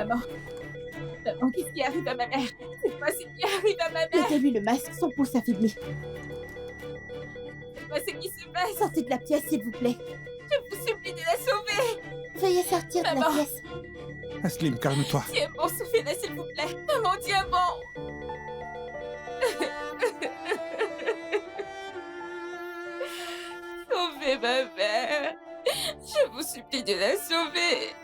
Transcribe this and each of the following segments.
Maman, maman, qu'est-ce qui arrive à ma mère? C'est quoi ce qui arrive à ma mère? Mettez-lui le masque, son pouls s'affaiblit. C'est quoi ce qui se passe? Sortez de la pièce, s'il vous plaît. Je vous supplie de la sauver! Veuillez sortir de la Maman. pièce. Aslim, calme-toi. Tiens bon, sauvez-la s'il vous plaît! Maman, tiens bon! Sauvez ma mère! Je vous supplie de la sauver!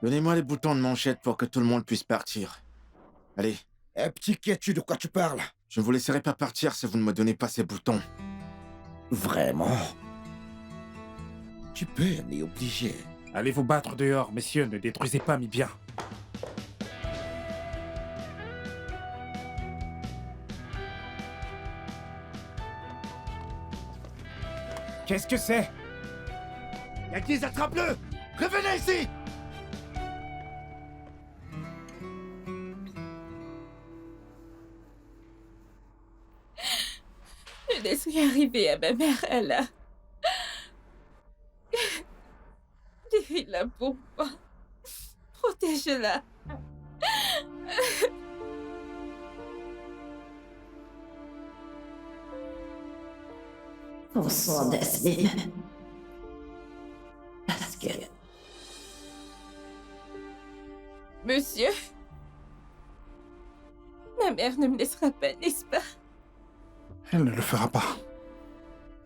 Donnez-moi les boutons de manchette pour que tout le monde puisse partir. Allez, Eh, petit quiet-tu, de quoi tu parles? je ne vous laisserai pas partir si vous ne me donnez pas ces boutons. Vraiment? Tu peux, mais obligé. Allez vous battre dehors, messieurs, ne détruisez pas mes biens. Qu'est-ce que c'est? Yankees, attrape-le! Revenez ici! Ne laisse rien arriver à ma mère, elle a... Guéris-la pour moi. Protège-la. Prends soin d'Aslim. Parce que... Monsieur, ma mère ne me laissera pas, n'est-ce pas? Elle ne le fera pas.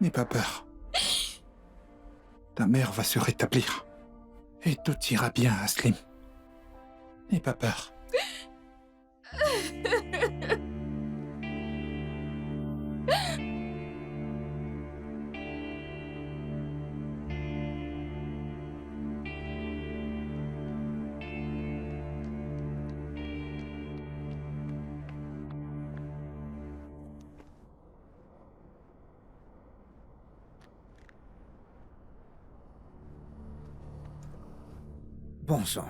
N'aie pas peur. Ta mère va se rétablir. Et tout ira bien, Aslim. N'aie pas peur. Bon sang.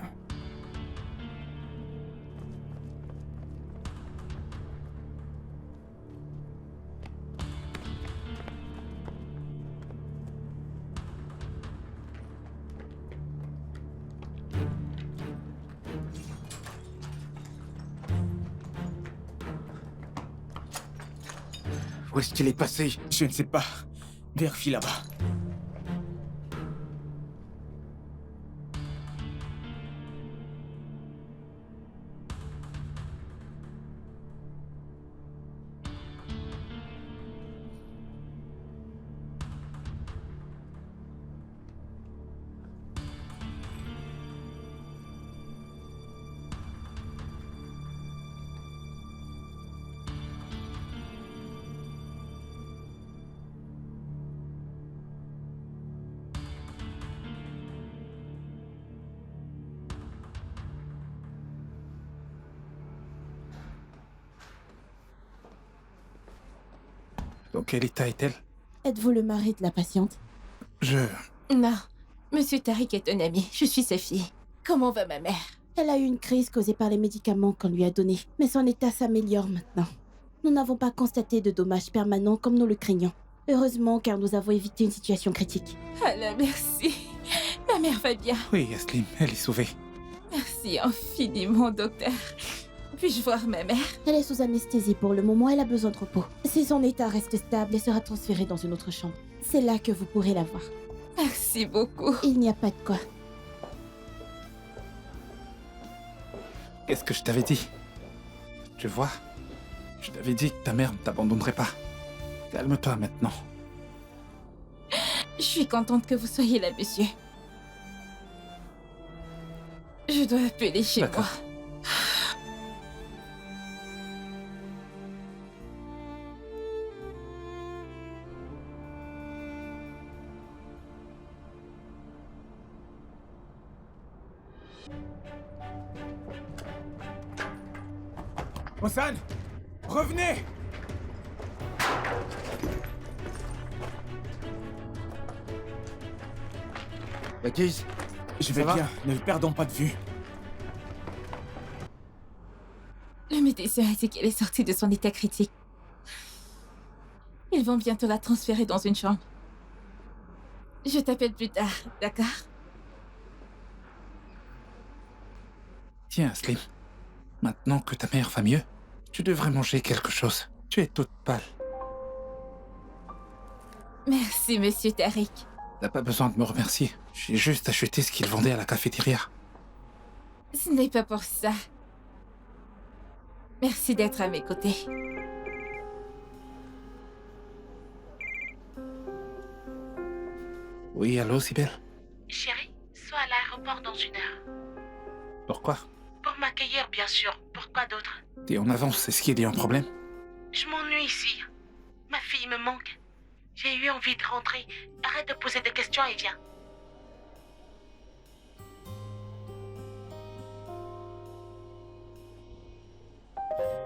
Où est-ce qu'il est passé? Je ne sais pas. Vérifie là-bas. Dans quel état est-elle? Êtes-vous le mari de la patiente? Non, Monsieur Tariq est un ami. Je suis sa fille. Comment va ma mère? Elle a eu une crise causée par les médicaments qu'on lui a donnés. Mais son état s'améliore maintenant. Nous n'avons pas constaté de dommages permanents comme nous le craignions. Heureusement, car nous avons évité une situation critique. Allah, merci. Ma mère va bien. Oui, Aslim, elle est sauvée. Merci infiniment, docteur. Puis-je voir ma mère? Elle est sous anesthésie pour le moment, elle a besoin de repos. Si son état reste stable, elle sera transférée dans une autre chambre. C'est là que vous pourrez la voir. Merci beaucoup. Il n'y a pas de quoi. Qu'est-ce que je t'avais dit? Tu vois? Je t'avais dit que ta mère ne t'abandonnerait pas. Calme-toi maintenant. Je suis contente que vous soyez là, monsieur. Je dois appeler chez moi. D'accord. Hassan! Revenez! Yankees, Je vais Ça va? bien, ne le perdons pas de vue. Le médecin a dit qu'elle est sortie de son état critique. Ils vont bientôt la transférer dans une chambre. Je t'appelle plus tard, d'accord? Tiens, Slim. Maintenant que ta mère va mieux, tu devrais manger quelque chose. Tu es toute pâle. Merci, monsieur Tariq. T'as pas besoin de me remercier. J'ai juste acheté ce qu'ils vendaient à la cafétéria. Ce n'est pas pour ça. Merci d'être à mes côtés. Oui, allô, Sibel? Chérie, sois à l'aéroport dans 1 heure. Pourquoi? Pour m'accueillir, bien sûr. Pourquoi d'autre? T'es en avance, est-ce qu'il y a un problème? Je m'ennuie ici. Ma fille me manque. J'ai eu envie de rentrer. Arrête de poser des questions et viens.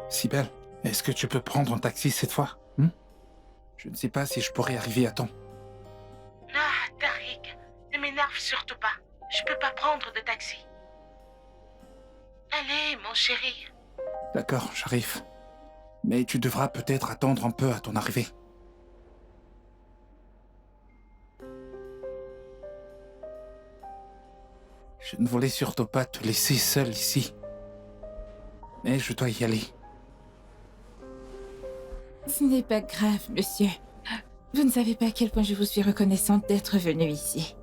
Sibel, est-ce que tu peux prendre un taxi cette fois? Je ne sais pas si je pourrai arriver à temps. Ah, Tariq, ne m'énerve surtout pas. Je peux pas prendre de taxi. Allez, mon chéri. D'accord, j'arrive. Mais tu devras peut-être attendre un peu à ton arrivée. Je ne voulais surtout pas te laisser seul ici. Mais je dois y aller. Ce n'est pas grave, monsieur. Vous ne savez pas à quel point je vous suis reconnaissante d'être venu ici.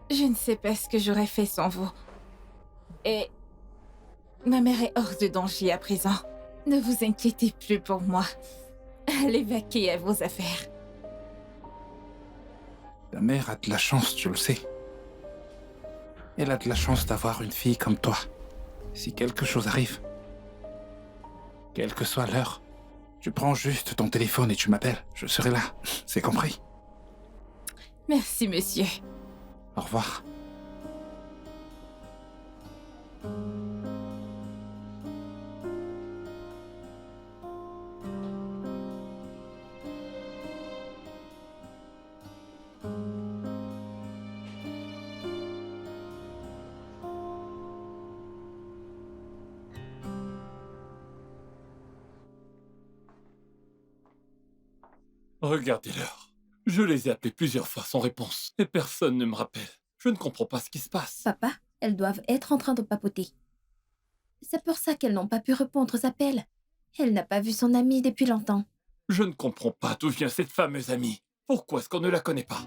Je ne sais pas ce que j'aurais fait sans vous. Et ma mère est hors de danger à présent. Ne vous inquiétez plus pour moi. Allez vaquer à vos affaires. Ta mère a de la chance, tu le sais. Elle a de la chance d'avoir une fille comme toi. Si quelque chose arrive, quelle que soit l'heure, tu prends juste ton téléphone et tu m'appelles. Je serai là. C'est compris? Merci, monsieur. Au revoir. Regardez l'heure. Je les ai appelés plusieurs fois sans réponse, et personne ne me rappelle. Je ne comprends pas ce qui se passe. Papa, elles doivent être en train de papoter. C'est pour ça qu'elles n'ont pas pu répondre aux appels. Elle n'a pas vu son amie depuis longtemps. Je ne comprends pas d'où vient cette fameuse amie. Pourquoi est-ce qu'on ne la connaît pas?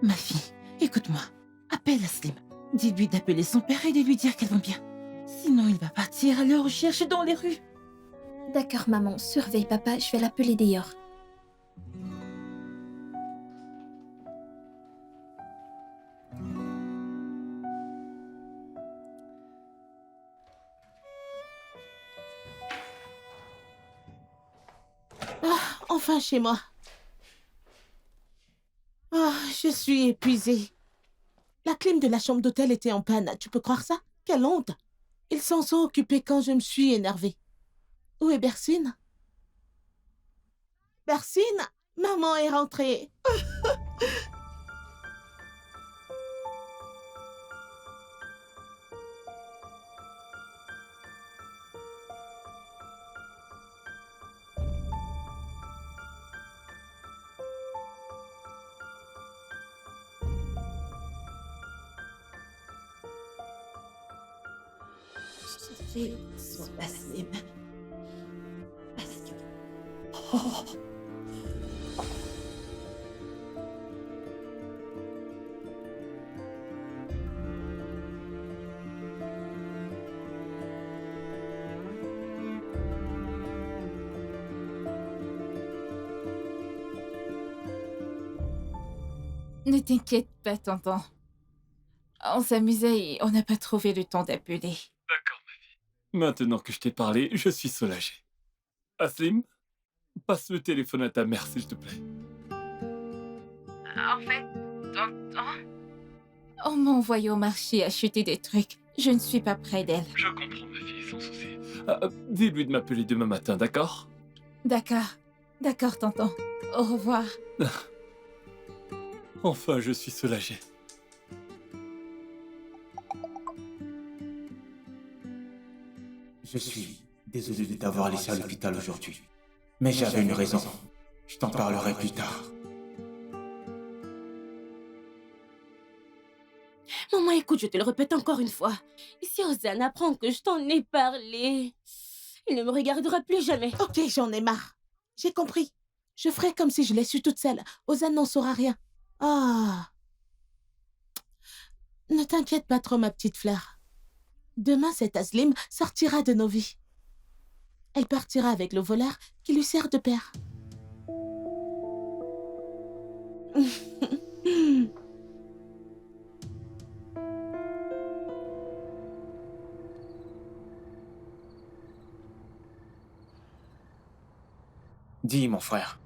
Ma fille, écoute-moi. Appelle Aslim. Dis-lui d'appeler son père et de lui dire qu'elle va bien. Sinon, il va partir à leur recherche dans les rues. D'accord, maman, surveille papa, je vais l'appeler dehors. Enfin chez moi. Ah, je suis épuisée. La clim de la chambre d'hôtel était en panne. Tu peux croire ça? Quelle honte! Ils s'en sont occupés quand je me suis énervée. Où est Bersine? Bersine? Maman est rentrée. Aslim. Ne t'inquiète pas, tonton. On s'amusait et on n'a pas trouvé le temps d'appeler. D'accord, ma fille. Maintenant que je t'ai parlé, je suis soulagé. Aslim, passe le téléphone à ta mère, s'il te plaît. En fait, tonton... On m'a envoyé au marché acheter des trucs. Je ne suis pas près d'elle. Je comprends, ma fille, sans souci. Dis-lui de m'appeler demain matin, d'accord? D'accord. D'accord, tonton. Au revoir. Enfin, je suis soulagé. Je suis Désolé de t'avoir laissé à l'hôpital aujourd'hui. Mais j'avais une raison. Je t'en parlerai plus tard. Maman, écoute, je te le répète encore une fois. Si Ozan apprend que je t'en ai parlé, il ne me regardera plus jamais. Ok, j'en ai marre. J'ai compris. Je ferai comme si je l'ai su toute seule. Ozan n'en saura rien. Ah. Ne t'inquiète pas trop, ma petite fleur. Demain, cette Aslim sortira de nos vies. Elle partira avec le voleur qui lui sert de père. Dis, mon frère.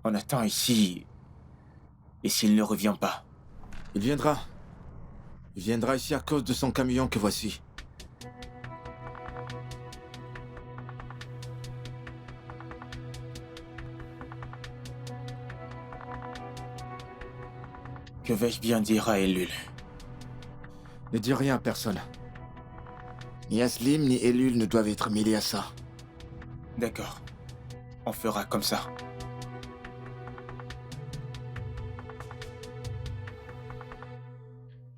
On attend ici. Et s'il ne revient pas? Il viendra. Il viendra ici à cause de son camion que voici. Que vais-je bien dire à Elul? Ne dis rien à personne. Ni Aslim ni Elul ne doivent être mêlés à ça. D'accord. On fera comme ça.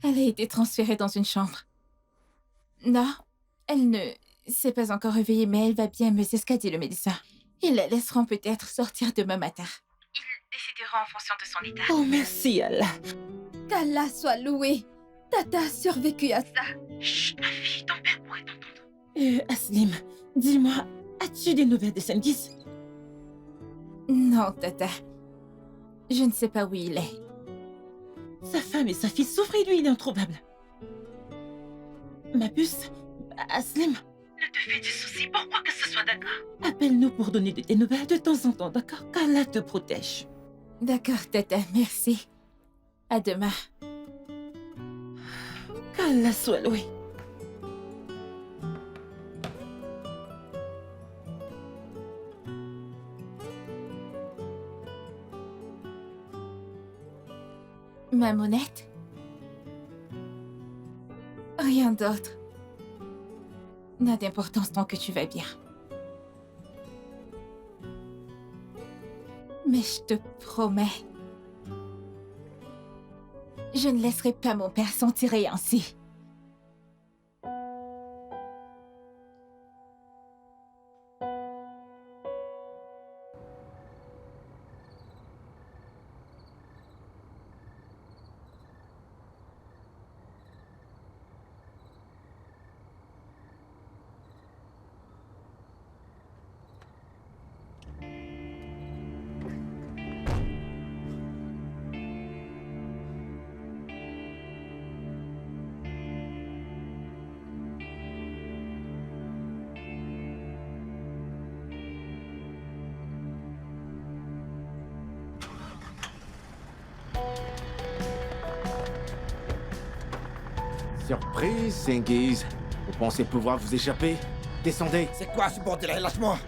Elle a été transférée dans une chambre. Non, elle ne s'est pas encore réveillée, mais elle va bien, mais c'est ce qu'a dit le médecin. Ils la laisseront peut-être sortir demain matin. Ils décideront en fonction de son état. Oh, merci Allah. Qu'Allah soit loué. Tata a survécu à ça. Chut, ma fille, ton père pourrait t'entendre. Aslim, dis-moi, as-tu des nouvelles de Sengis? Non, Tata. Je ne sais pas où il est. Sa femme et sa fille souffrent et lui, il est introuvable. Ma puce, Aslim, Ne te fais des soucis, pourquoi que ce soit d'accord? appelle-nous pour donner de tes nouvelles de temps en temps, d'accord? Qu'Allah te protège. D'accord, Tata, merci. À demain. Qu'Allah soit loué. Ma monette? Rien d'autre. N'a d'importance tant que tu vas bien. Mais je te promets, je ne laisserai pas mon père s'en tirer ainsi. Surprise, Sengiz. Vous pensez pouvoir vous échapper? Descendez. C'est quoi ce bordel? Lâche-moi!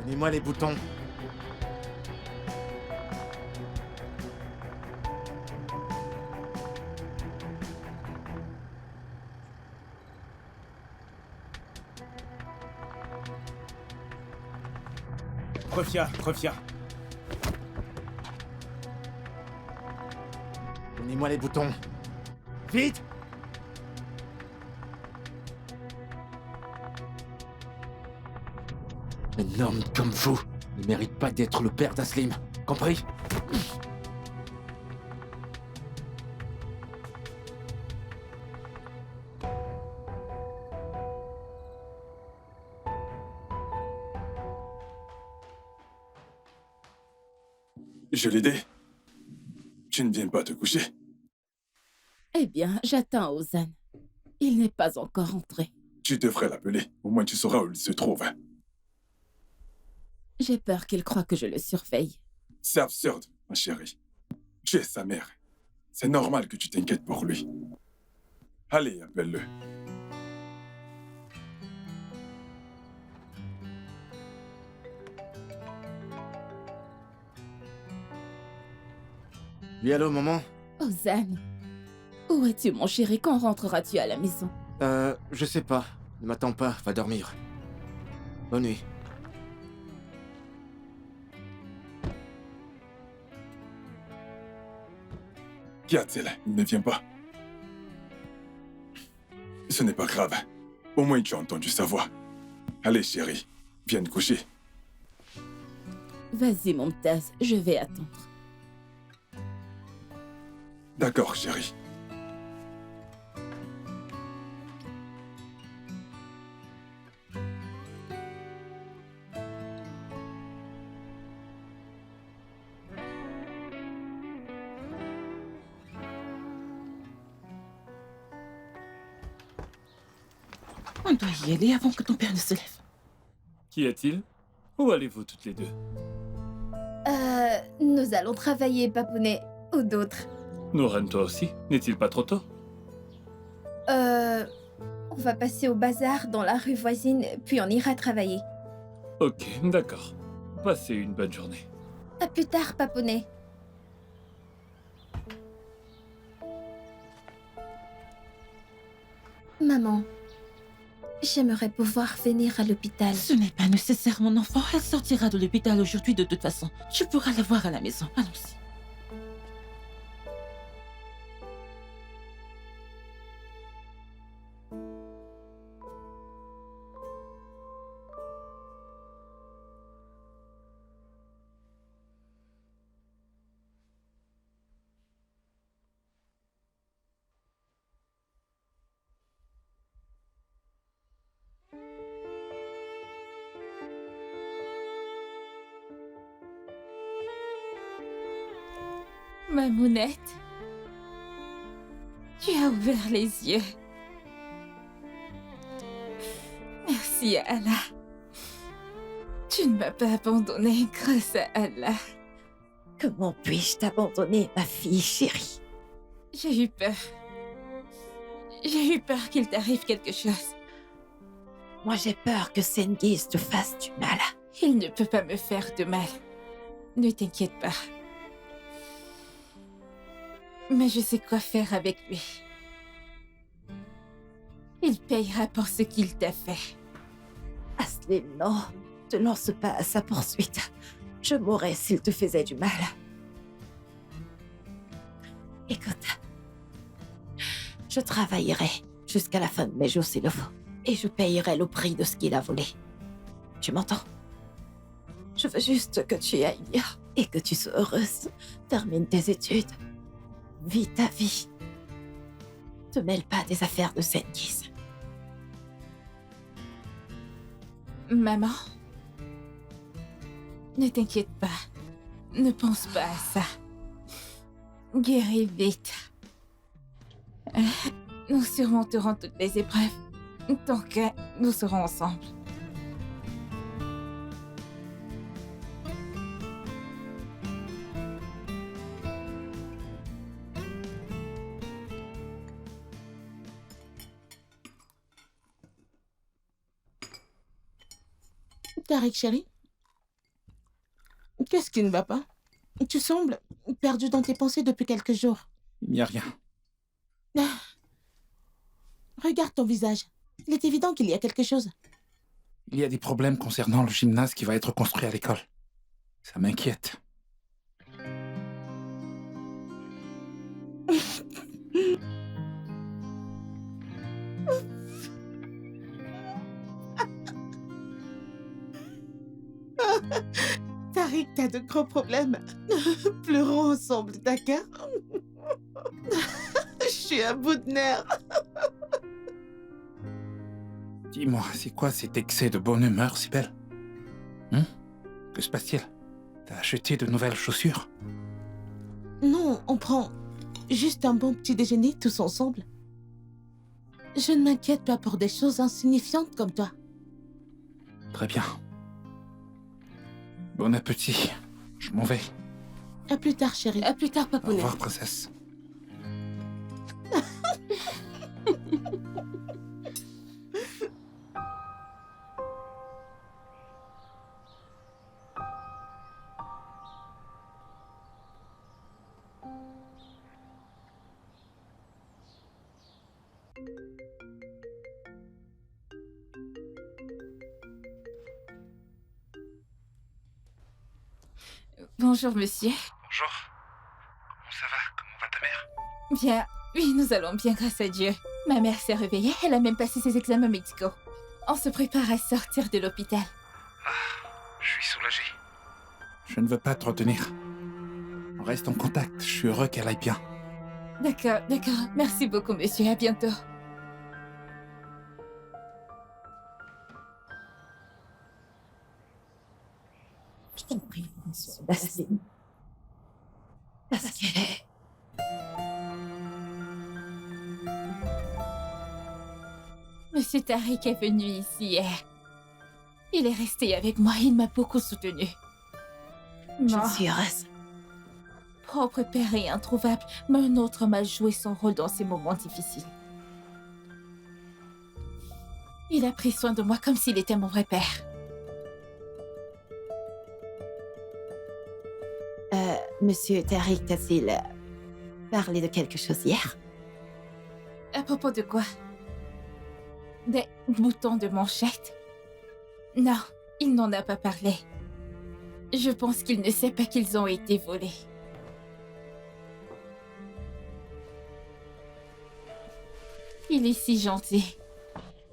Donnez-moi les boutons. Reviens. Donnez-moi les boutons. Vite! Un homme comme vous ne mérite pas d'être le père d'Aslim. Compris? Je l'ai aidé. Tu ne viens pas te coucher? Eh bien, j'attends Ozan. Il n'est pas encore entré. Tu devrais l'appeler. Au moins tu sauras où il se trouve. J'ai peur qu'il croie que je le surveille. C'est absurde, ma chérie. Tu es sa mère. C'est normal que tu t'inquiètes pour lui. Allez, appelle-le. Oui, allô, maman? Oh, Zan. Où es-tu, mon chéri? Quand rentreras-tu à la maison? Je sais pas. Ne m'attends pas, va dormir. Bonne nuit. Qu'y a-t-il? Il ne vient pas. Ce n'est pas grave. Au moins tu as entendu sa voix. Allez, chérie, viens te coucher. Vas-y, Momtaz, je vais attendre. D'accord, chérie. On doit y aller avant que ton père ne se lève. Qu'y a-t-il? Où allez-vous toutes les deux? Nous allons travailler, Papounet. Ou d'autres. Nouran, toi aussi? N'est-il pas trop tôt? On va passer au bazar dans la rue voisine, puis on ira travailler. Ok, d'accord. Passez une bonne journée. À plus tard, Papounet. Maman, j'aimerais pouvoir venir à l'hôpital. Ce n'est pas nécessaire, mon enfant. Elle sortira de l'hôpital aujourd'hui de toute façon. Tu pourras la voir à la maison. Allons-y. Mamounette, tu as ouvert les yeux. Merci à Allah. Tu ne m'as pas abandonnée grâce à Allah. Comment puis-je t'abandonner, ma fille chérie? J'ai eu peur. J'ai eu peur qu'il t'arrive quelque chose. Moi, j'ai peur que Senghis te fasse du mal. Il ne peut pas me faire de mal. Ne t'inquiète pas. Mais je sais quoi faire avec lui. Il payera pour ce qu'il t'a fait. Aslim, non. Ne te lance pas à sa poursuite. Je mourrais s'il te faisait du mal. Écoute, je travaillerai jusqu'à la fin de mes jours s'il le faut. Et je payerai le prix de ce qu'il a volé. Tu m'entends? Je veux juste que tu ailles bien et que tu sois heureuse. Termine tes études. Vis ta vie. Te mêle pas des affaires de Senghis. Maman, ne t'inquiète pas. Ne pense pas à ça. Guéris vite. Nous surmonterons toutes les épreuves. Tant que nous serons ensemble. Tariq, chérie, qu'est-ce qui ne va pas? Tu sembles perdu dans tes pensées depuis quelques jours. Il n'y a rien. Ah. Regarde ton visage. Il est évident qu'il y a quelque chose. Il y a des problèmes concernant le gymnase qui va être construit à l'école. Ça m'inquiète. Tariq, t'as de gros problèmes. Pleurons ensemble, d'accord? Je suis à bout de nerfs. Dis-moi, c'est quoi cet excès de bonne humeur, si belle? Que se passe-t-il? T'as acheté de nouvelles chaussures? Non, on prend juste un bon petit déjeuner tous ensemble. Je ne m'inquiète pas pour des choses insignifiantes comme toi. Très bien. Bon appétit. Je m'en vais. À plus tard, chérie. À plus tard, Au papounet. revoir, princesse. Bonjour, monsieur. Bonjour. Comment ça va? Comment va ta mère? Bien, oui, nous allons bien, grâce à Dieu. Ma mère s'est réveillée, elle a même passé ses examens médicaux. On se prépare à sortir de l'hôpital. Je suis soulagé. Je ne veux pas te retenir. On reste en contact. Je suis heureux qu'elle aille bien. D'accord, d'accord. Merci beaucoup, monsieur. À bientôt. Je t'en prie, prends soin d'Aslim. Parce qu'elle est... Monsieur Tariq est venu ici hier. Il est resté avec moi, il m'a beaucoup soutenu. Je Mon suis heureuse. propre père est introuvable, mais un autre homme a joué son rôle dans ces moments difficiles. Il a pris soin de moi comme s'il était mon vrai père. Monsieur Tariq t'a-t-il parlé de quelque chose hier? À propos de quoi? Des boutons de manchette? Non, il n'en a pas parlé. Je pense qu'il ne sait pas qu'ils ont été volés. Il est si gentil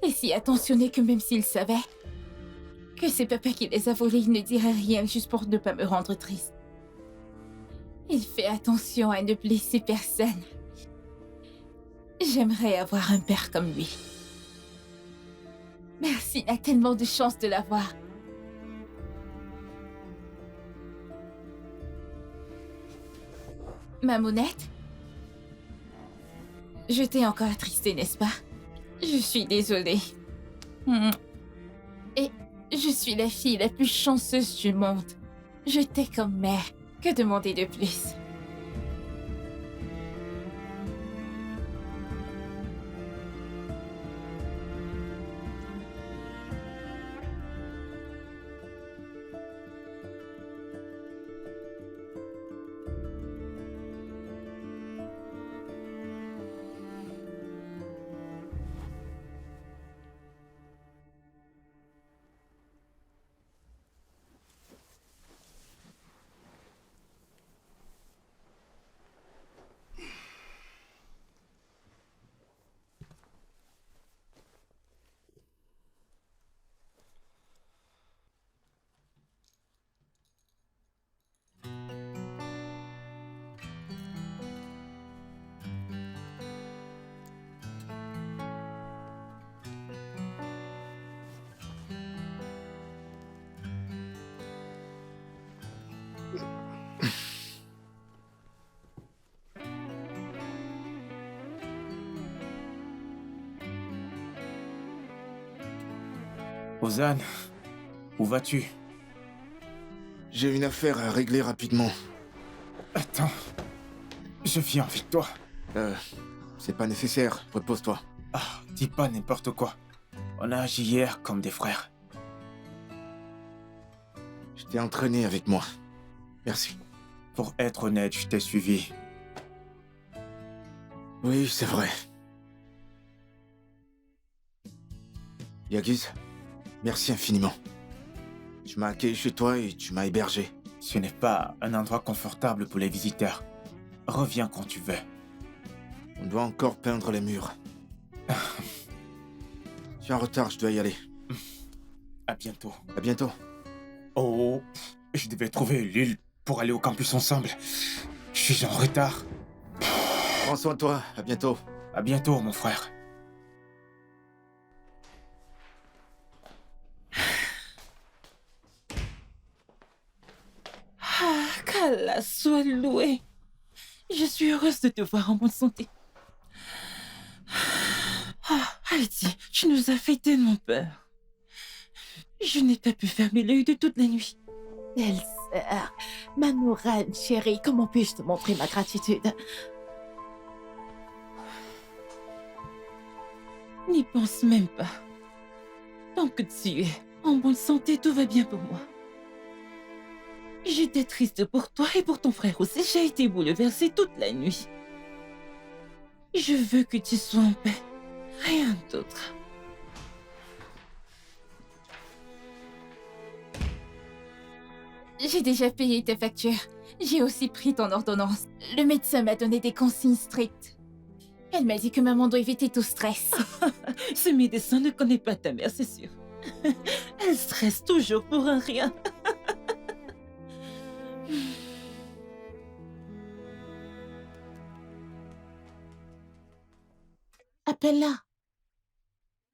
et si attentionné que même s'il savait que c'est papa qui les a volés, il ne dirait rien juste pour ne pas me rendre triste. Il fait attention à ne blesser personne. J'aimerais avoir un père comme lui. Merci, il a tellement de chance de l'avoir. Mamounette? Je t'ai encore attristé, n'est-ce pas? Je suis désolée. Et je suis la fille la plus chanceuse du monde. Je t'ai comme mère. Que demander de plus? Ozan, où vas-tu? J'ai une affaire à régler rapidement. Attends, je viens avec toi. C'est pas nécessaire, repose-toi. Ah, dis pas n'importe quoi. On a agi hier comme des frères. Je t'ai entraîné avec moi. Merci. Pour être honnête, je t'ai suivi. Oui, c'est vrai. Yagiz, merci infiniment. Tu m'as accueilli chez toi et tu m'as hébergé. Ce n'est pas un endroit confortable pour les visiteurs. Reviens quand tu veux. On doit encore peindre les murs. Je suis en retard, je dois y aller. À bientôt. À bientôt. Oh, je devais trouver l'île pour aller au campus ensemble. Je suis en retard. Prends soin de toi, à bientôt. À bientôt, mon frère. Ah, qu'Allah soit loué. Je suis heureuse de te voir en bonne santé. Ah, Heidi, tu nous as fait tellement peur. Je n'ai pas pu fermer l'œil de toute la nuit. Belle-sœur, ma Nourane, chérie, comment puis-je te montrer ma gratitude? N'y pense même pas. Tant que tu es en bonne santé, tout va bien pour moi. J'étais triste pour toi et pour ton frère aussi. J'ai été bouleversée toute la nuit. Je veux que tu sois en paix. rien d'autre. J'ai déjà payé tes factures. J'ai aussi pris ton ordonnance. Le médecin m'a donné des consignes strictes. Elle m'a dit que maman doit éviter tout stress. Ce médecin ne connaît pas ta mère, c'est sûr. Elle stresse toujours pour un rien. Appelle-la.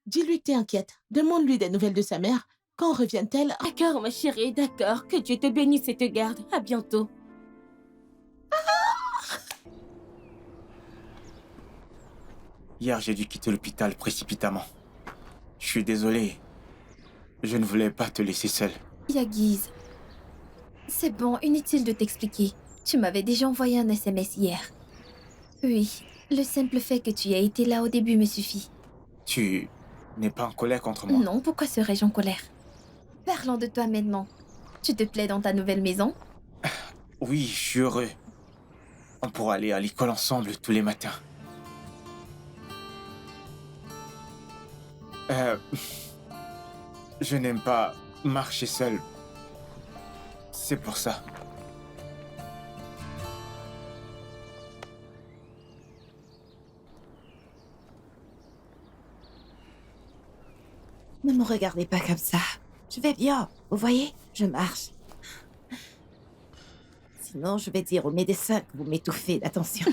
Dis-lui que t'es inquiète. Demande-lui des nouvelles de sa mère. Quand revienne-t-elle? D'accord, ma chérie, d'accord. Que Dieu te bénisse et te garde. À bientôt. Hier, j'ai dû quitter l'hôpital précipitamment. Je suis désolé. Je ne voulais pas te laisser seule. Yagiz, c'est bon, inutile de t'expliquer. Tu m'avais déjà envoyé un SMS hier. Oui, le simple fait que tu aies été là au début me suffit. Tu n'es pas en colère contre moi? Non, pourquoi serais-je en colère? Parlons de toi maintenant. Tu te plais dans ta nouvelle maison? Oui, je suis heureux. On pourra aller à l'école ensemble tous les matins. Je n'aime pas marcher seul. C'est pour ça. Ne me regardez pas comme ça. Je vais bien, vous voyez? Je marche. Sinon, je vais dire au médecin que vous m'étouffez d'attention.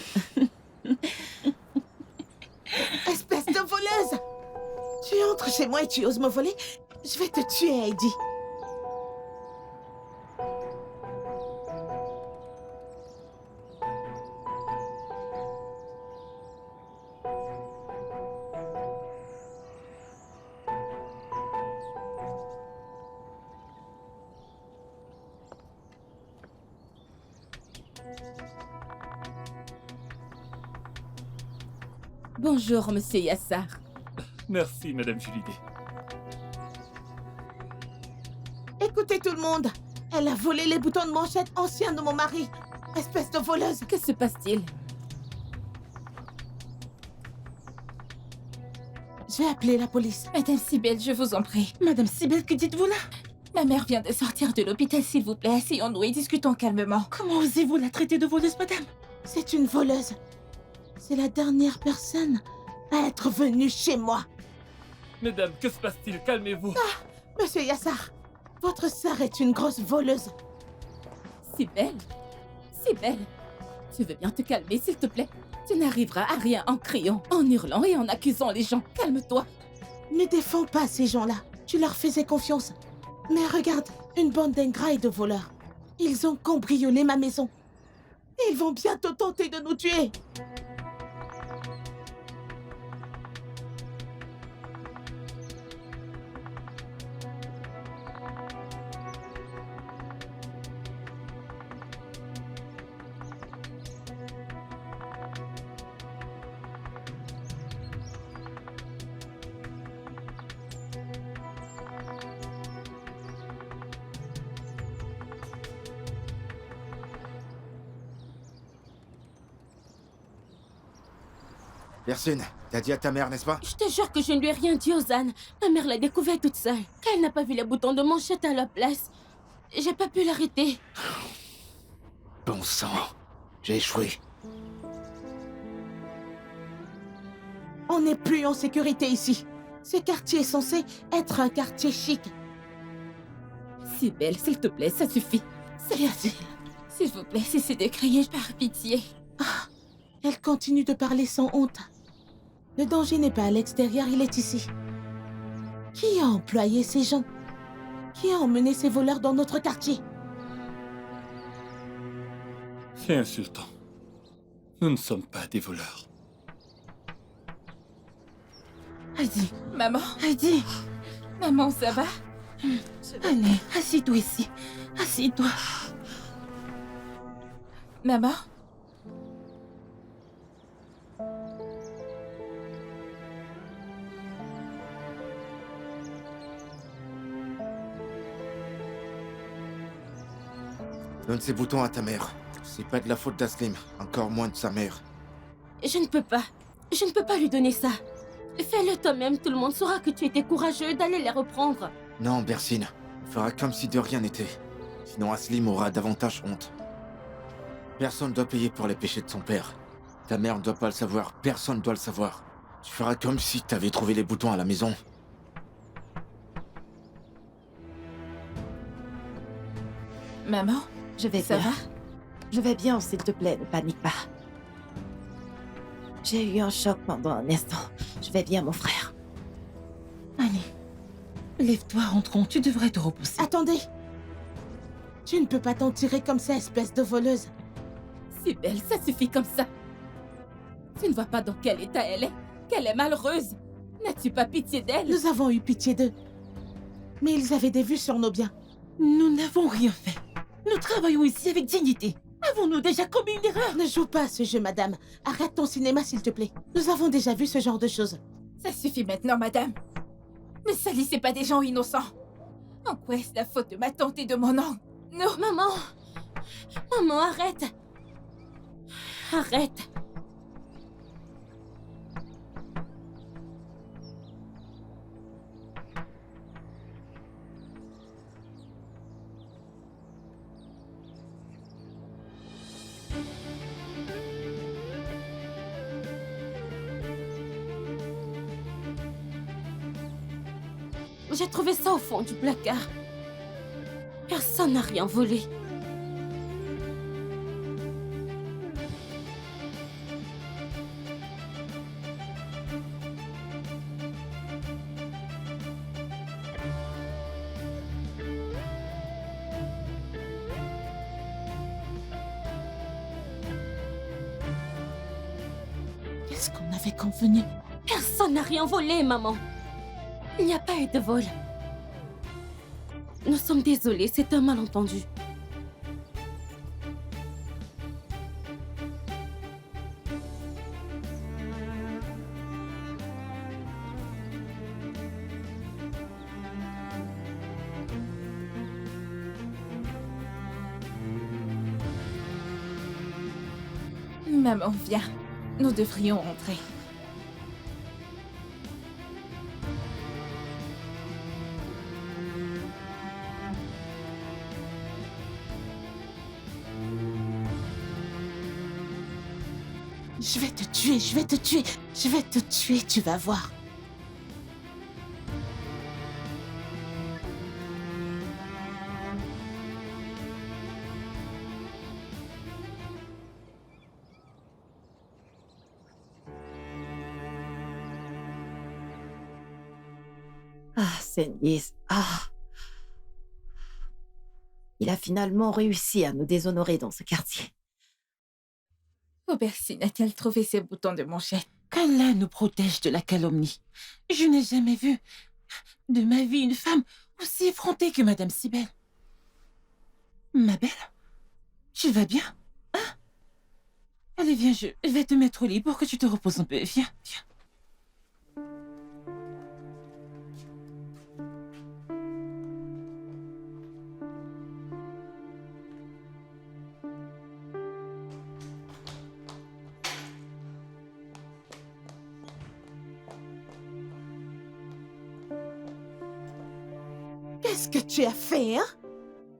Espèce de voleuse! Tu entres chez moi et tu oses me voler? Je vais te tuer, Heidi. Bonjour, monsieur Yassar. Merci, Madame Julide. Écoutez tout le monde. Elle a volé les boutons de manchette anciens de mon mari. Espèce de voleuse. Que se passe-t-il? Je vais appeler la police. Madame Sibel, je vous en prie. Madame Sibel, que dites-vous là? Ma mère vient de sortir de l'hôpital, s'il vous plaît. Asseyons-nous et discutons calmement. Comment osez-vous la traiter de voleuse, madame? C'est une voleuse. C'est la dernière personne à être venue chez moi. Mesdames, que se passe-t-il? Calmez-vous. Ah, monsieur Yassar, votre sœur est une grosse voleuse. Sibel, Sibel, tu veux bien te calmer, s'il te plaît? Tu n'arriveras à rien en criant, en hurlant et en accusant les gens. Calme-toi. Ne défends pas ces gens-là. Tu leur faisais confiance. Mais regarde, une bande d'ingrats et de voleurs. Ils ont cambriolé ma maison. Ils vont bientôt tenter de nous tuer. Persine, t'as dit à ta mère, n'est-ce pas? Je te jure que je ne lui ai rien dit, Ozan. Ma mère l'a découvert toute seule. Qu'elle n'a pas vu les boutons de manchette à la place. J'ai pas pu l'arrêter. Bon sang, j'ai échoué. On n'est plus en sécurité ici. Ce quartier est censé être un quartier chic. Sibel, s'il te plaît, ça suffit. Ça suffit. S'il vous plaît, cessez de crier par pitié. Ah, elle continue de parler sans honte. Le danger n'est pas à l'extérieur, il est ici. Qui a employé ces gens? Qui a emmené ces voleurs dans notre quartier? C'est insultant. Nous ne sommes pas des voleurs. Heidi, Maman, Heidi, maman, ça va? allez, assis-toi ici. Assis-toi. Maman? Donne ces boutons à ta mère. C'est pas de la faute d'Aslim, encore moins de sa mère. Je ne peux pas. Je ne peux pas lui donner ça. Fais-le toi-même, tout le monde saura que tu étais courageux d'aller les reprendre. Non, Bersine. On fera comme si de rien n'était. Sinon Aslim aura davantage honte. Personne doit payer pour les péchés de son père. Ta mère ne doit pas le savoir, personne ne doit le savoir. Tu feras comme si t'avais trouvé les boutons à la maison. Maman, Je vais ça bien. va? Je vais bien, s'il te plaît, ne panique pas. J'ai eu un choc pendant un instant. Je vais bien, mon frère. Allez, lève-toi, rentrons. Tu devrais te reposer. Attendez. Tu ne peux pas t'en tirer comme ça, espèce de voleuse. C'est belle, ça suffit comme ça. Tu ne vois pas dans quel état elle est? Qu'elle est malheureuse. N'as-tu pas pitié d'elle? Nous avons eu pitié d'eux. Mais ils avaient des vues sur nos biens. Nous n'avons rien fait. Nous travaillons ici avec dignité. Avons-nous déjà commis une erreur? Ne joue pas à ce jeu, madame. Arrête ton cinéma, s'il te plaît. Nous avons déjà vu ce genre de choses. Ça suffit maintenant, madame. Ne salissez pas des gens innocents. En quoi est-ce la faute de ma tante et de mon oncle? Non. Maman! Maman, arrête! Arrête! J'ai trouvé ça au fond du placard. Personne n'a rien volé. Qu'est-ce qu'on avait convenu? Personne n'a rien volé, maman. Il n'y a pas eu de vol. Nous sommes désolés, c'est un malentendu. Maman, viens. Nous devrions entrer. Je vais te tuer, je vais te tuer, je vais te tuer, tu vas voir. Ah, Senlis. Ah. Il a finalement réussi à nous déshonorer dans ce quartier. Où Bersine a-t-elle trouvé ces boutons de manchette? Qu'Allah nous protège de la calomnie. Je n'ai jamais vu de ma vie une femme aussi effrontée que Madame Sibel. Ma belle, tu vas bien? Hein? Allez, viens, je vais te mettre au lit pour que tu te reposes un peu. Viens, viens. Qu'est-ce que tu as fait, hein?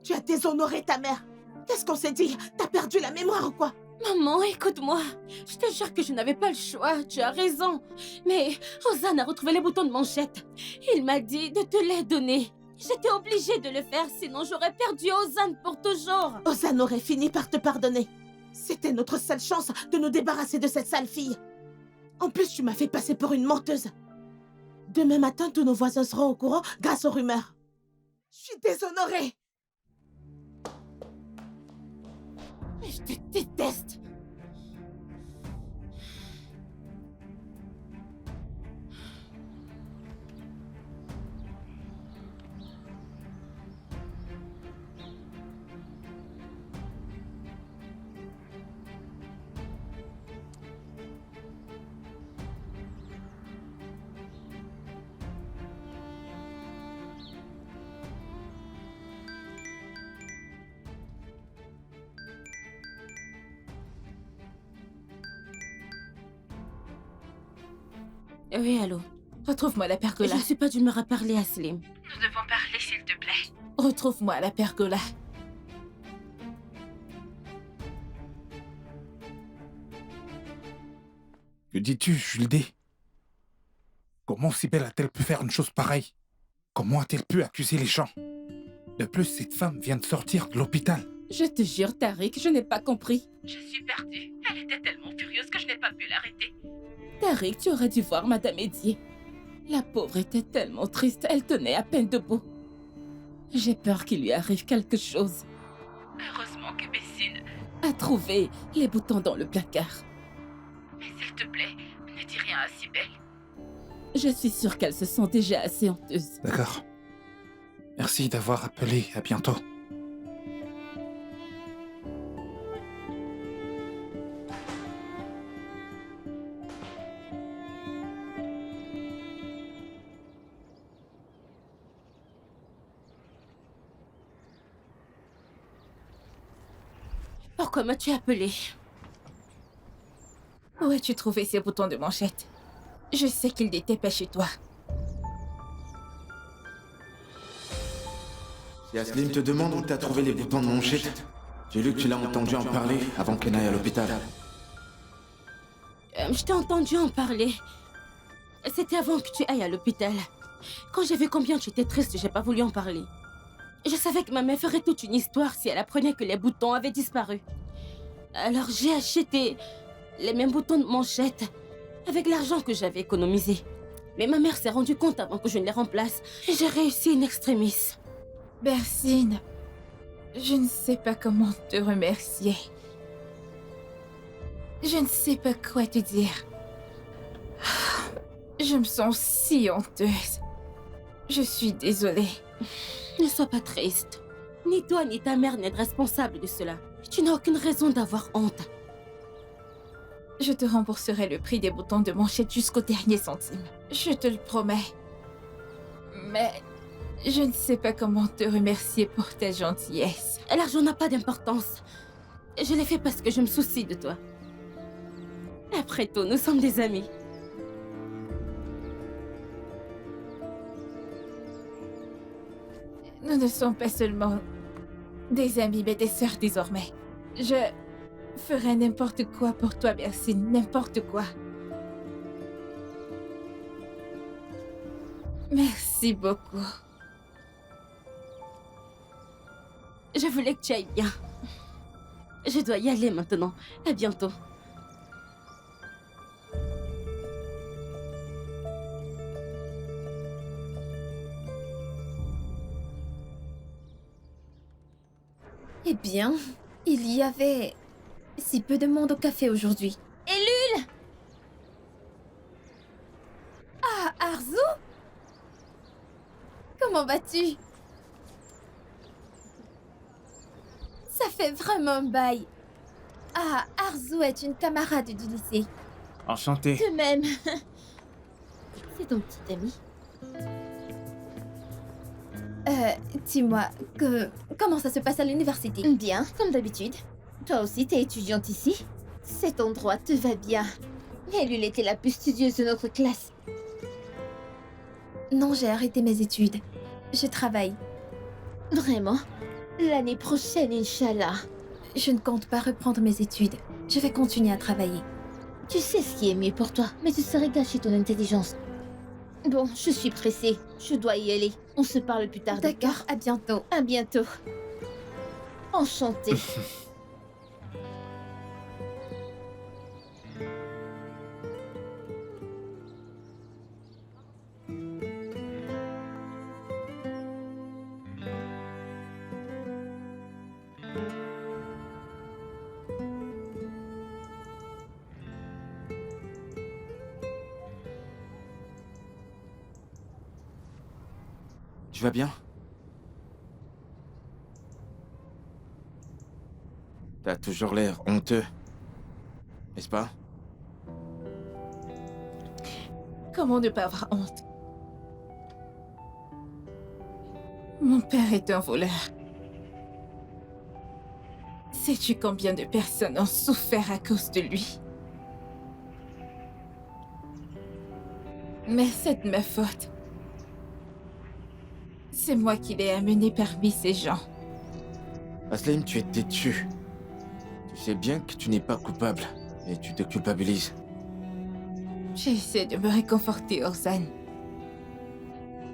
Tu as déshonoré ta mère. Qu'est-ce qu'on s'est dit? T'as perdu la mémoire ou quoi? Maman, écoute-moi. Je te jure que je n'avais pas le choix. Tu as raison. Mais Ozan a retrouvé les boutons de manchette. Il m'a dit de te les donner. J'étais obligée de le faire, sinon j'aurais perdu Ozan pour toujours. Ozan aurait fini par te pardonner. C'était notre seule chance de nous débarrasser de cette sale fille. En plus, tu m'as fait passer pour une menteuse. Demain matin, tous nos voisins seront au courant grâce aux rumeurs. Je suis déshonorée. Mais je te déteste. Oui, allô. Retrouve-moi la pergola. Je ne suis pas d'humeur à parler à Slim. Nous devons parler, s'il te plaît. Retrouve-moi la pergola. Que dis-tu, Jules D? Comment Cybèle a-t-elle pu faire une chose pareille? Comment a-t-elle pu accuser les gens? De plus, cette femme vient de sortir de l'hôpital. Je te jure, Tariq, je n'ai pas compris. Je suis perdue. Elle était tellement furieuse que je n'ai pas pu l'arrêter. Tariq, tu aurais dû voir Madame Edier. La pauvre était tellement triste, elle tenait à peine debout. J'ai peur qu'il lui arrive quelque chose. Heureusement que Bessine... A trouvé les boutons dans le placard. Mais s'il te plaît, ne dis rien à Cybèle. Je suis sûre qu'elle se sent déjà assez honteuse. D'accord. Merci d'avoir appelé. À bientôt. Pourquoi m'as-tu appelé? Où as-tu trouvé ces boutons de manchette? Je sais qu'ils n'étaient pas chez toi. Si Aslim te demande où t'as trouvé les boutons de manchette, j'ai lu que tu l'as entendu en parler avant qu'elle n'aille à l'hôpital. Je t'ai entendu en parler. C'était avant que tu ailles à l'hôpital. Quand j'ai vu combien tu étais triste, j'ai pas voulu en parler. Je savais que ma mère ferait toute une histoire si elle apprenait que les boutons avaient disparu. Alors j'ai acheté les mêmes boutons de manchette avec l'argent que j'avais économisé. Mais ma mère s'est rendue compte avant que je ne les remplace. Et j'ai réussi in extremis. Bersine, je ne sais pas comment te remercier. Je ne sais pas quoi te dire. Je me sens si honteuse. Je suis désolée. Ne sois pas triste. Ni toi ni ta mère n'êtes responsables de cela. Tu n'as aucune raison d'avoir honte. Je te rembourserai le prix des boutons de manchette jusqu'au dernier centime. Je te le promets. Mais je ne sais pas comment te remercier pour ta gentillesse. L'argent n'a pas d'importance. Je l'ai fait parce que je me soucie de toi. Après tout, nous sommes des amis. Nous ne sommes pas seulement des amis, mais des sœurs désormais. Je ferai n'importe quoi pour toi, Bersine, n'importe quoi. Merci beaucoup. Je voulais que tu ailles bien. Je dois y aller maintenant. À bientôt. Eh bien, il y avait si peu de monde au café aujourd'hui. Elul! Ah, Arzu? Comment vas-tu? Ça fait vraiment un bail. Ah, Arzu est une camarade du lycée. Enchanté. De même. C'est ton petit ami. Dis-moi, comment ça se passe à l'université? Bien, comme d'habitude. Toi aussi, t'es étudiante ici? Cet endroit te va bien. Elle était la plus studieuse de notre classe. Non, j'ai arrêté mes études. Je travaille. Vraiment? L'année prochaine, Inch'Allah. Je ne compte pas reprendre mes études. Je vais continuer à travailler. Tu sais ce qui est mieux pour toi, mais tu serais gâché ton intelligence. Bon, je suis pressée. Je dois y aller. On se parle plus tard. D'accord, à bientôt. À bientôt. Enchantée. Tu vas bien? T'as toujours l'air honteux, n'est-ce pas? Comment ne pas avoir honte? Mon père est un voleur. Sais-tu combien de personnes ont souffert à cause de lui? Mais c'est de ma faute. C'est moi qui l'ai amené parmi ces gens. Aslim, tu es têtu. Tu sais bien que tu n'es pas coupable et tu te culpabilises. J'essaie de me réconforter, Orsan.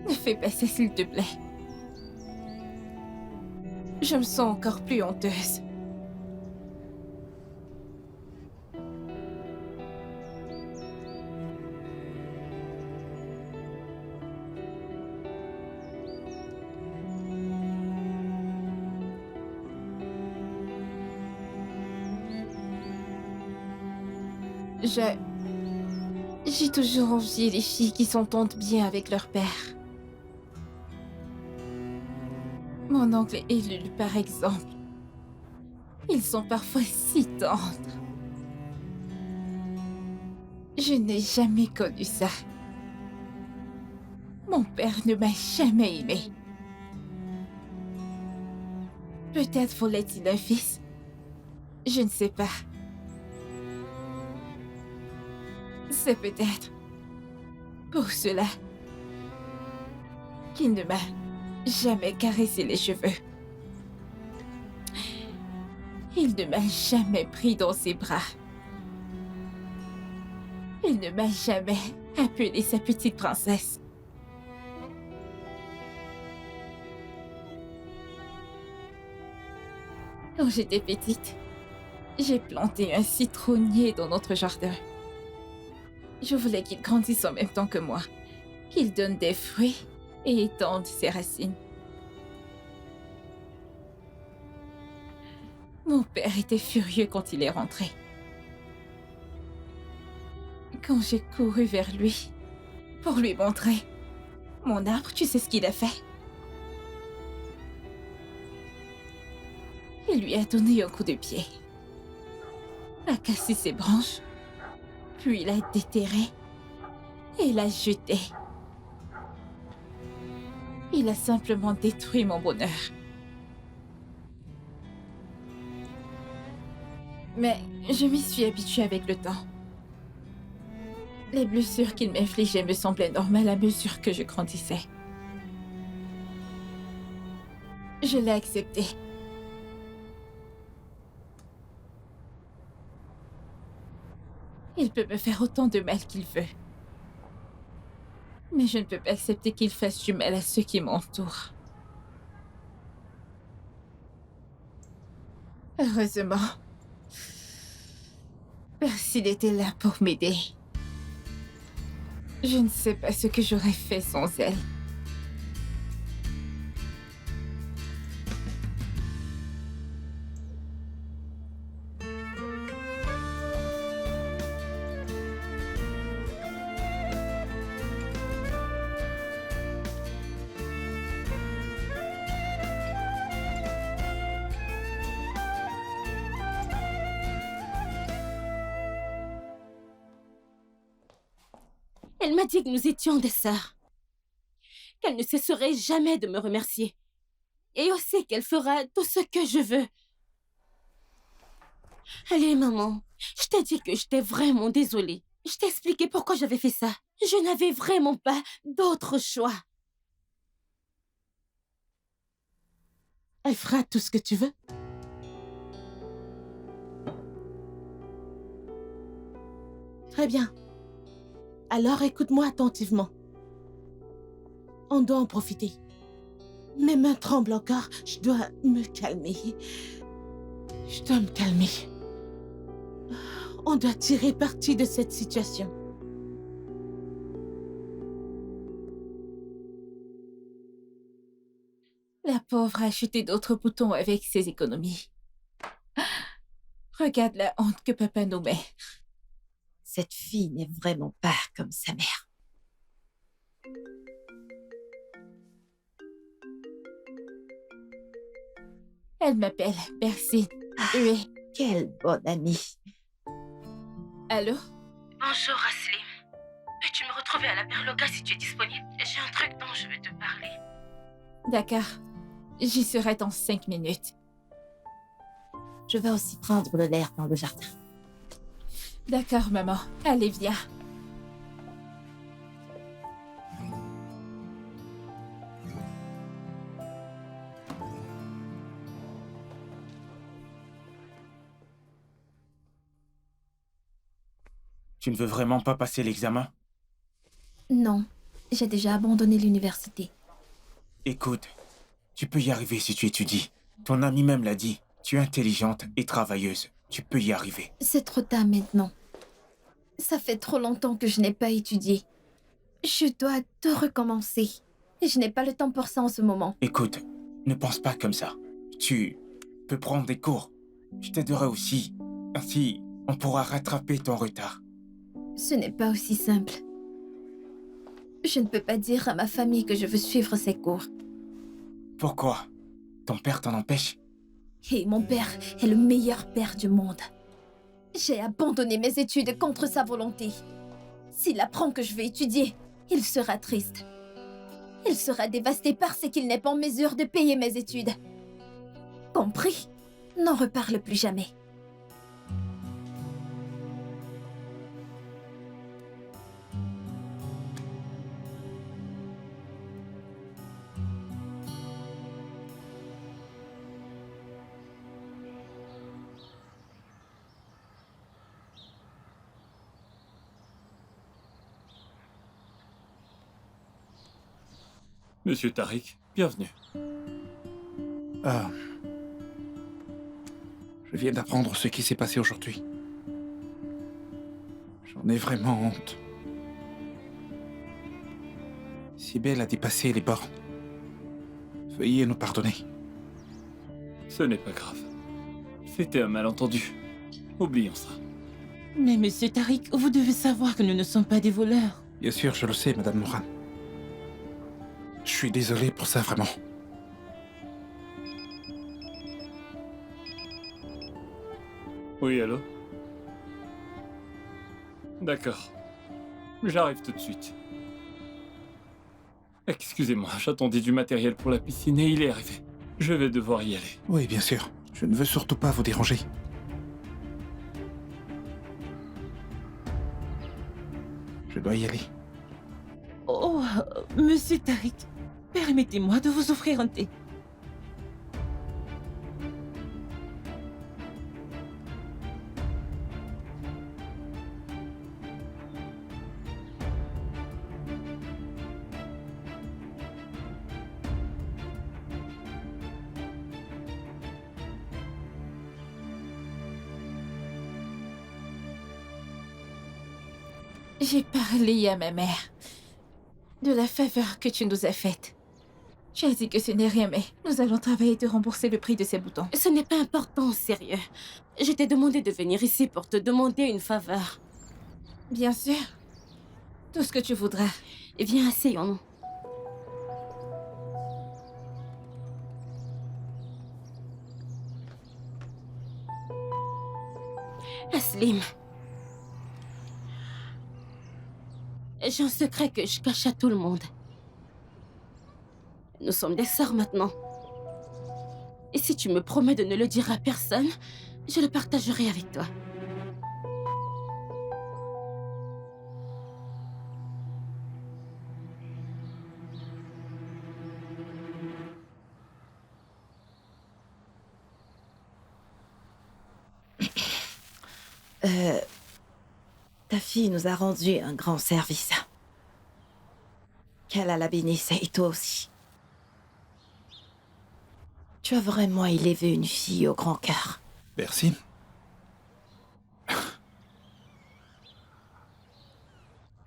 Ne fais pas ça, s'il te plaît. Je me sens encore plus honteuse. J'ai toujours envié les filles qui s'entendent bien avec leur père. Mon oncle et Lulu, par exemple. Ils sont parfois si tendres. Je n'ai jamais connu ça. Mon père ne m'a jamais aimé. Peut-être voulait-il un fils. Je ne sais pas. C'est peut-être pour cela qu'il ne m'a jamais caressé les cheveux. Il ne m'a jamais pris dans ses bras. Il ne m'a jamais appelé sa petite princesse. Quand j'étais petite, j'ai planté un citronnier dans notre jardin. Je voulais qu'il grandisse en même temps que moi, qu'il donne des fruits et étende ses racines. Mon père était furieux quand il est rentré. Quand j'ai couru vers lui pour lui montrer mon arbre, tu sais ce qu'il a fait? Il lui a donné un coup de pied, a cassé ses branches, puis l'a déterré et l'a jeté. Il a simplement détruit mon bonheur. Mais je m'y suis habituée avec le temps. Les blessures qu'il m'infligeait me semblaient normales à mesure que je grandissais. Je l'ai accepté. Il peut me faire autant de mal qu'il veut. Mais je ne peux pas accepter qu'il fasse du mal à ceux qui m'entourent. Heureusement, Persil était là pour m'aider. Je ne sais pas ce que j'aurais fait sans elle. Elle m'a dit que nous étions des sœurs. Qu'elle ne cesserait jamais de me remercier. Et aussi qu'elle fera tout ce que je veux. Allez, maman. Je t'ai dit que j'étais vraiment désolée. Je t'ai expliqué pourquoi j'avais fait ça. Je n'avais vraiment pas d'autre choix. Elle fera tout ce que tu veux. Très bien. Alors écoute-moi attentivement. On doit en profiter. Mes mains tremblent encore. Je dois me calmer. Je dois me calmer. On doit tirer parti de cette situation. La pauvre a acheté d'autres boutons avec ses économies. Regarde la honte que papa nous met. Cette fille n'est vraiment pas comme sa mère. Elle m'appelle Persil. Oui. Quelle bonne amie. Allô? Bonjour, Aslim. Peux-tu me retrouver à la Berloga si tu es disponible? J'ai un truc dont je veux te parler. D'accord. J'y serai dans 5 minutes. Je vais aussi prendre de l'air dans le jardin. D'accord, maman. Allez, viens. Tu ne veux vraiment pas passer l'examen? Non, j'ai déjà abandonné l'université. Écoute, tu peux y arriver si tu étudies. Ton ami même l'a dit. Tu es intelligente et travailleuse. Tu peux y arriver. C'est trop tard maintenant. Ça fait trop longtemps que je n'ai pas étudié. Je dois tout recommencer. Et je n'ai pas le temps pour ça en ce moment. Écoute, ne pense pas comme ça. Tu peux prendre des cours. Je t'aiderai aussi. Ainsi, on pourra rattraper ton retard. Ce n'est pas aussi simple. Je ne peux pas dire à ma famille que je veux suivre ces cours. Pourquoi? Ton père t'en empêche? Et mon père est le meilleur père du monde. J'ai abandonné mes études contre sa volonté. S'il apprend que je vais étudier, il sera triste. Il sera dévasté parce qu'il n'est pas en mesure de payer mes études. Compris? N'en reparle plus jamais. Monsieur Tariq, bienvenue. Je viens d'apprendre ce qui s'est passé aujourd'hui. J'en ai vraiment honte. Sibel a dépassé les bornes. Veuillez nous pardonner. Ce n'est pas grave. C'était un malentendu. Oublions ça. Mais monsieur Tariq, vous devez savoir que nous ne sommes pas des voleurs. Bien sûr, je le sais, Madame Moran. Je suis désolé pour ça, vraiment. Oui, allô? D'accord. J'arrive tout de suite. Excusez-moi, j'attendais du matériel pour la piscine et il est arrivé. Je vais devoir y aller. Oui, bien sûr. Je ne veux surtout pas vous déranger. Je dois y aller. Oh, monsieur Tariq, permettez-moi de vous offrir un thé. J'ai parlé à ma mère de la faveur que tu nous as faite. Tu as dit que ce n'est rien, mais nous allons travailler de rembourser le prix de ces boutons. Ce n'est pas important, sérieux. Je t'ai demandé de venir ici pour te demander une faveur. Bien sûr. Tout ce que tu voudras. Viens, asseyons-nous. Aslim. J'ai un secret que je cache à tout le monde. Nous sommes des sœurs maintenant. Et si tu me promets de ne le dire à personne, je le partagerai avec toi. Ta fille nous a rendu un grand service. Qu'Allah la bénisse et toi aussi. Tu as vraiment élevé une fille au grand cœur. Merci.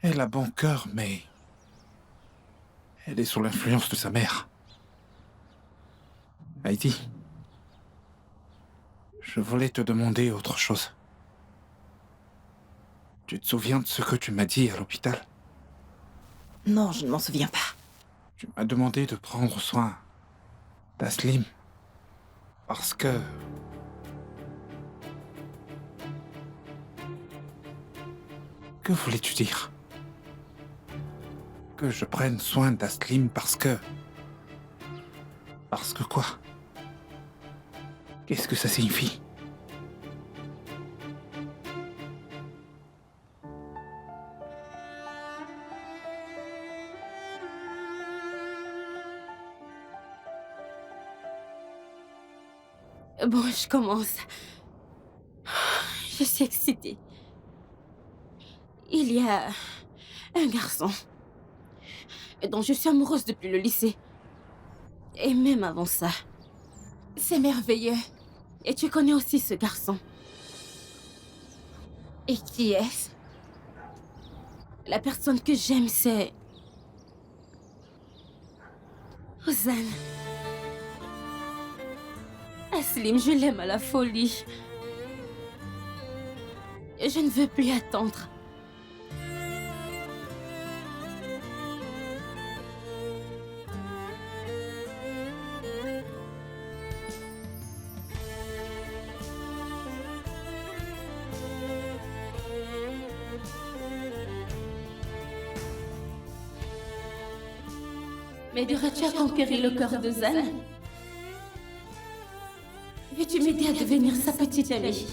Elle a bon cœur, mais... elle est sous l'influence de sa mère. Heidi, je voulais te demander autre chose. Tu te souviens de ce que tu m'as dit à l'hôpital? Non, je ne m'en souviens pas. Tu m'as demandé de prendre soin d'Aslim. Parce que... Que voulais-tu dire? Que je prenne soin d'Aslim parce que... Parce que quoi? Qu'est-ce que ça signifie? Bon, je commence. Je suis excitée. Il y a un garçon dont je suis amoureuse depuis le lycée. Et même avant ça. C'est merveilleux. Et tu connais aussi ce garçon. Et qui est-ce? La personne que j'aime, c'est... Ozan. Aslim, je l'aime à la folie. Je ne veux plus attendre. M'aideras-tu à conquérir le cœur d'Ozan? Veux-tu m'aider à devenir sa petite amie?